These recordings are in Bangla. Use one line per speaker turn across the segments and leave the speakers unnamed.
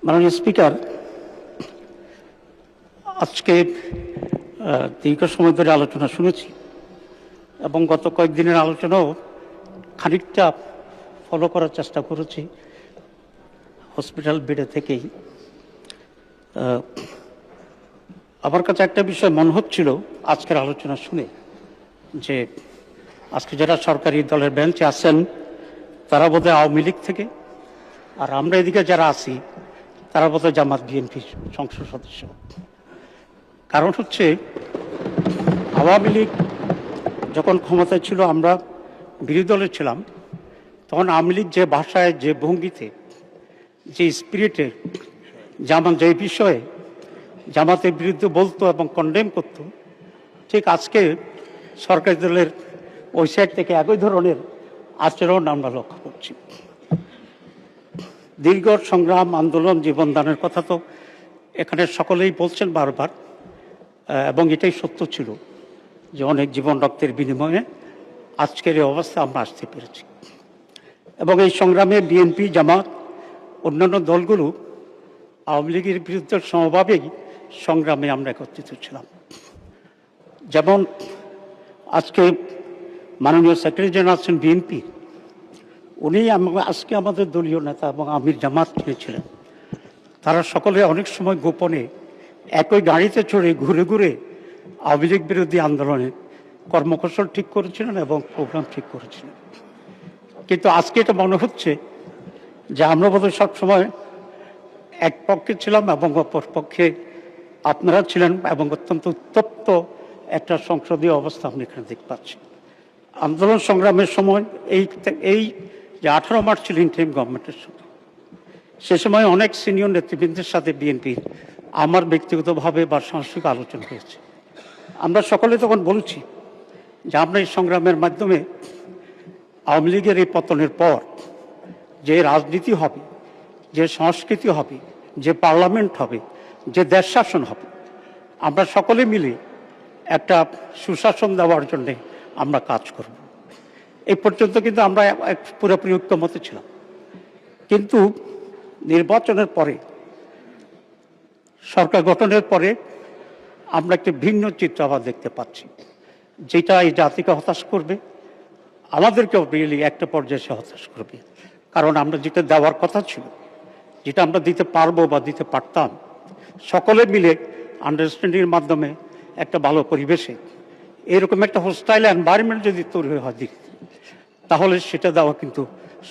মাননীয় স্পিকার, আজকে দীর্ঘ সময় ধরে আলোচনা শুনেছি এবং গত কয়েকদিনের আলোচনাও খানিকটা ফলো করার চেষ্টা করেছি হসপিটাল বেডে থেকেই। আমার কাছে একটা বিষয় মনে হচ্ছিল আজকের আলোচনা শুনে যে আজকে যারা সরকারি দলের বেঞ্চে আছেন তারা বোধহয় আওয়ামী লীগ থেকে, আর আমরা এদিকে যারা আছি তারা বোধহয় জামাত বিএনপি সংসদ সদস্য। কারণ হচ্ছে আওয়ামী লীগ যখন ক্ষমতায় ছিল, আমরা বিরোধী দলে ছিলাম, তখন আওয়ামী লীগ যে ভাষায়, যে ভঙ্গিতে, যে স্পিরিটে জামাত যে বিষয়ে জামাতের বিরুদ্ধে বলতো এবং কন্ডেম করতো, ঠিক আজকে সরকারি দলের ওই সাইড থেকে একই ধরনের আচরণ আমরা লক্ষ্য করছি। দীর্ঘ সংগ্রাম, আন্দোলন, জীবনদানের কথা তো এখানে সকলেই বলছেন বারবার, এবং এটাই সত্য ছিল যে অনেক জীবন রক্তের বিনিময়ে আজকের এই অবস্থা আমরা আসতে পেরেছি। এবং এই সংগ্রামে বিএনপি, জামাত, অন্যান্য দলগুলো আওয়ামী লীগের বিরুদ্ধে সমভাবেই সংগ্রামে আমরা একত্রিত ছিলাম। যেমন আজকে মাননীয় সেক্রেটারি জেনারেল আছেন বিএনপি, উনি আজকে আমাদের দলীয় নেতা এবং আমির জামাত ছিলেন। তারা সকলে অনেক সময় গোপনে একই গাড়িতে চড়ে ঘুরে ঘুরে আওয়ামী লীগ বিরোধী আন্দোলনে কর্মকৌশল ঠিক করেছিলেন এবং প্রোগ্রাম ঠিক করেছিলেন। কিন্তু আজকে এটা মনে হচ্ছে যে আমরা বোধহয় সবসময় এক পক্ষে ছিলাম এবং অপর পক্ষে আপনারা ছিলেন, এবং অত্যন্ত উত্তপ্ত একটা সংসদীয় অবস্থা আমরা এখানে দেখতে পাচ্ছি। আন্দোলন সংগ্রামের সময় এই যে 18 মার্চ ছিল ইন্টারিম গভর্নমেন্টের সময়, সে সময় অনেক সিনিয়র নেতৃবৃন্দের সাথে বিএনপির আমার ব্যক্তিগতভাবে বা সাংস্কৃতিক আলোচনা হয়েছে। আমরা সকলে তখন বলছি যে আমরা এই সংগ্রামের মাধ্যমে আওয়ামী লীগের এই পতনের পর যে রাজনীতি হবে, যে সংস্কৃতি হবে, যে পার্লামেন্ট হবে, যে দেশ শাসন হবে, আমরা সকলে মিলে একটা সুশাসন দেওয়ার জন্যে আমরা কাজ করব। এই পর্যন্ত কিন্তু আমরা পুরোপুরি ঐক্যমতে ছিলাম। কিন্তু নির্বাচনের পরে, সরকার গঠনের পরে আমরা একটি ভিন্ন চিত্র আবার দেখতে পাচ্ছি, যেটা এই জাতিকে হতাশ করবে, আমাদেরকেও রিয়েলি একটা পর্যায়ে সে হতাশ করবে। কারণ আমরা যেটা দেওয়ার কথা ছিল, যেটা আমরা দিতে পারবো বা দিতে পারতাম, সকলে মিলে আন্ডারস্ট্যান্ডিংয়ের মাধ্যমে একটা ভালো পরিবেশে এরকম একটা হোস্টাইল এনভায়রনমেন্ট যদি তৈরি হয় দিক, তাহলে সেটা দেওয়া কিন্তু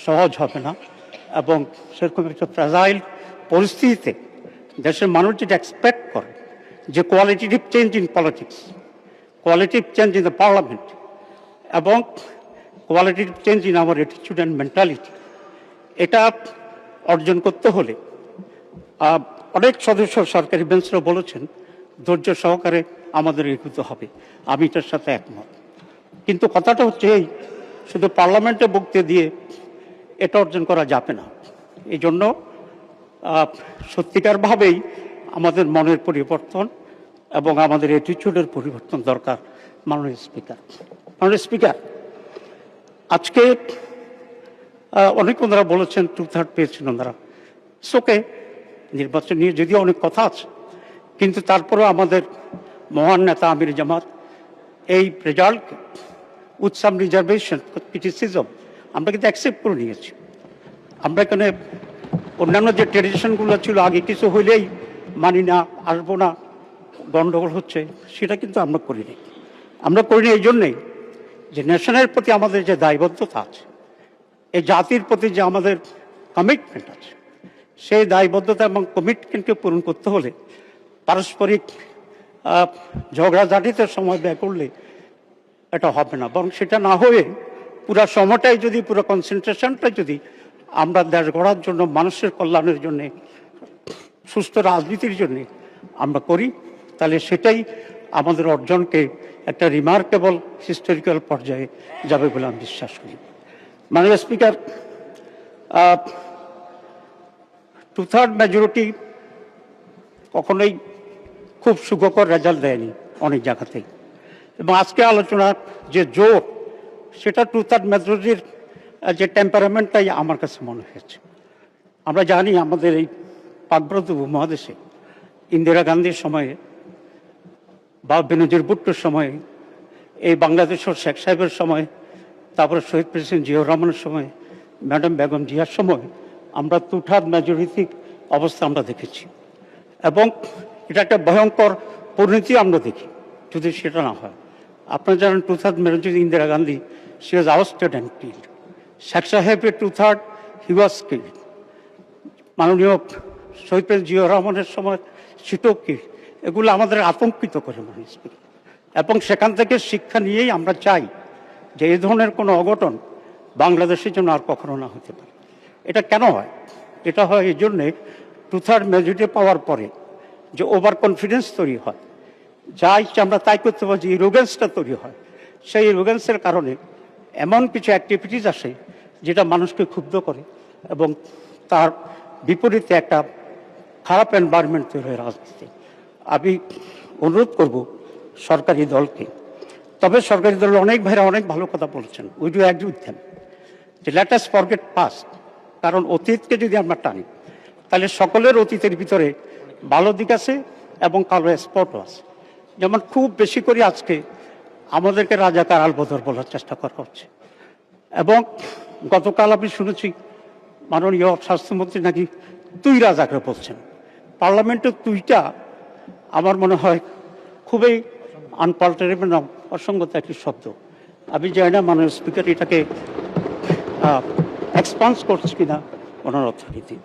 সহজ হবে না। এবং সেরকম একটা ফ্রাজাইল পরিস্থিতিতে দেশের মানুষ যেটা এক্সপেক্ট করে যে qualitative change in politics, qualitative change in the parliament, এবং qualitative change in our attitude and mentality, এটা অর্জন করতে হলে অনেক সদস্য সরকারি বেঞ্চরা বলেছেন ধৈর্য সহকারে আমাদের এগোতে হবে। আমি এটার সাথে একমত। কিন্তু কথাটা হচ্ছে এই, শুধু পার্লামেন্টে বক্তৃতা দিয়ে এটা অর্জন করা যাবে না। এই জন্য সত্যিকারভাবেই আমাদের মনের পরিবর্তন এবং আমাদের অ্যাটিটিউডের পরিবর্তন দরকার। মাননীয় স্পিকার, আজকে অনেক ওনারা বলেছেন 2/3 পেয়েছেন ওনারা, সোকে নির্বাচন নিয়ে যদিও অনেক কথা আছে, কিন্তু তারপরেও আমাদের মহান নেতা আমির জামাত এই রেজাল্টকে উইথ সাম রিজার্ভেশন, ক্রিটিসিজম, আমরা কিন্তু অ্যাকসেপ্ট করে নিয়েছি। আমরা এখানে অন্যান্য যে ট্রেডিশনগুলো ছিল, আগে কিছু হইলেই মানি না, আসবো না, গণ্ডগোল হচ্ছে, সেটা কিন্তু আমরা করিনি। আমরা করিনি এই জন্যেই যে নেশনের প্রতি আমাদের যে দায়বদ্ধতা আছে, এই জাতির প্রতি যে আমাদের কমিটমেন্ট আছে, সেই দায়বদ্ধতা এবং কমিটমেন্টকে পূরণ করতে হলে পারস্পরিক ঝগড়াঝাটিতে সময় ব্যয় করলে এটা হবে না। বরং সেটা না হয়ে পুরো সময়টাই যদি, পুরো কনসেন্ট্রেশনটাই যদি আমরা দেশ গড়ার জন্য, মানুষের কল্যাণের জন্যে, সুস্থ রাজনীতির জন্যে আমরা করি, তাহলে সেটাই আমাদের অর্জনকে একটা রিমার্কেবল হিস্টোরিক্যাল পর্যায়ে যাবে বলে আমি বিশ্বাস করি। মাননীয় স্পিকার, 2/3 মেজরিটি কখনোই খুব সুখকর রেজাল্ট দেয়নি অনেক জায়গাতেই, এবং আজকে আলোচনার যে জোর, সেটা 2/3 মেজরিটির যে টেম্পারামেন্টটাই আমার কাছে মনে হয়েছে। আমরা জানি আমাদের এই পাকব্রত উপমহাদেশে ইন্দিরা গান্ধীর সময়ে বা বেনজির ভুট্টোর সময়ে, এই বাংলাদেশের শেখ সাহেবের সময়, তারপরে শহীদ প্রেসিডেন্ট জিয়াউর রহমানের সময়, ম্যাডাম বেগম জিয়ার সময় আমরা টু-থার্ড মেজরিটি অবস্থা আমরা দেখেছি। এবং এটা একটা ভয়ঙ্কর পরিণতি আমরা দেখি যদি সেটা না হয়। আপনারা জানেন two-third majority Indira Gandhi, she was ousted and killed. Sheikh সাহেবের টু-থার্ড, হি ওয়াজ কিল্ড। মাননীয় শহীদ প্রেসিডেন্ট জিয়াউর রহমানের সময় সেটাও কিল্ড। এগুলো আমাদের আতঙ্কিত করে মানুষ, এবং সেখান থেকে শিক্ষা নিয়েই আমরা চাই যে এই ধরনের কোনো অঘটন বাংলাদেশের জন্য আর কখনো না হতে পারে। এটা কেন হয়? এটা হয় এই জন্যে টু-থার্ড মেজরিটি পাওয়ার পরে যে ওভার কনফিডেন্স তৈরি হয়, যা ইচ্ছে আমরা তাই করতে পারি, যে রোগেন্সটা তৈরি হয়। সেই রোগেন্সের কারণে এমন কিছু অ্যাক্টিভিটিস আসে যেটা মানুষকে ক্ষুব্ধ করে এবং তার বিপরীতে একটা খারাপ এনভায়রনমেন্ট তৈরি হয় রাজনীতিতে। আমি অনুরোধ করব সরকারি দলকে, তবে সরকারি দলের অনেক ভাইরা অনেক ভালো কথা বলেছেন, we do agree with them, যে লেট আস ফরগেট পাস্ট। কারণ অতীতকে যদি আমরা টানি তাহলে সকলের অতীতের ভিতরে ভালো দিক আছে এবং কালো স্পটও আছে। যেমন খুব বেশি করে আজকে আমাদেরকে রাজাকার আলবদর বলার চেষ্টা করা হচ্ছে, এবং গতকাল আমি শুনেছি মাননীয় স্বাস্থ্যমন্ত্রী নাকি তুই রাজাকে বলছেন। পার্লামেন্টের তুইটা আমার মনে হয় খুবই আনপাল্টারেবল, অসঙ্গত একটি শব্দ। আমি জানি না মাননীয় স্পিকার এটাকে এক্সপান্স করছে কিনা ওনার অথরিটি।